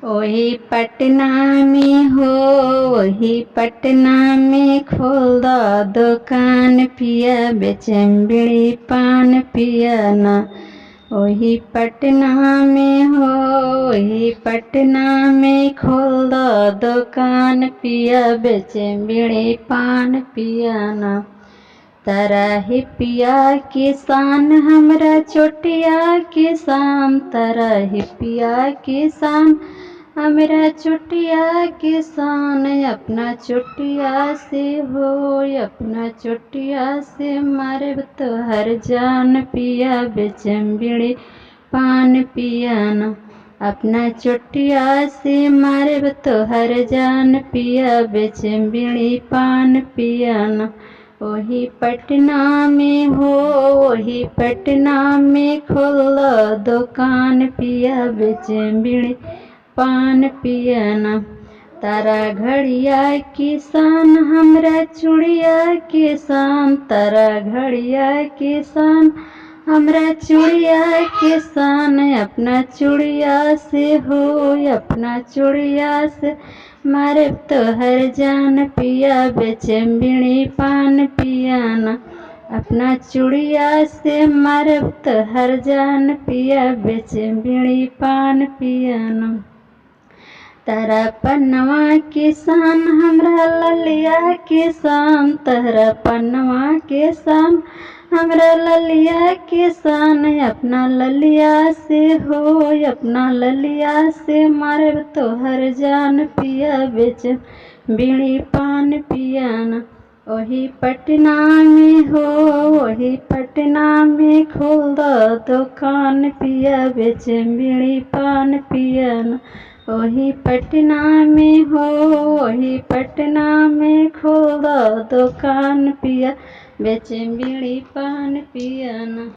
वही पटना में हो, वही पटना में खोल दो दुकान पिया, बेचम बीड़ी पान पिया ना। वही पटना में हो, वही पटना में खोल दो दुकान पिया, बेचम बीड़ी पान पिया ना। तारा ही पिया किसान हमरा चोटिया किसान, तारा ही पिया किसान हमरा चोटिया किसान। अपना चोटिया से हो, अपना चोटिया से मारे तो हर जान पिया, बेचम बीड़ी पान पिया ना। अपना चोटिया से मारे तो हर जान पिया, बेचम बीड़ी पान पिया ना। वही पटना में हो, वही पटना में खोल दुकान पिया, बेचम बीड़ी पान पिया ना। तारा घड़िया किसान हमरा चूड़िया किसान, तारा घड़िया किसान हमरा चूड़िया किसान। अपना चूड़िया से हो, अपना चूड़िया से मारे तो हर जान पिया, बेचम बीड़ी पान पिया ना। अपना चूड़िया से मारे तो हर जान पिया, बेचम बीड़ी पान पिया ना। तारा पन्नवा किसान हमरा ललिया किसान, तारा पन्नवा किसान हमरा ललिया किसान। अपना ललिया से हो, अपना ललिया से मारे तो हर जान पिया, बेचम बीड़ी पान पिया ना। वही पटना में हो, वही पटना में खोल दो दुकान पिया, बेचम बीड़ी पान पिया ना। वही पटना में हो, वही पटना में खोल दो दुकान पिया, बेचम बीड़ी पान पिया ना।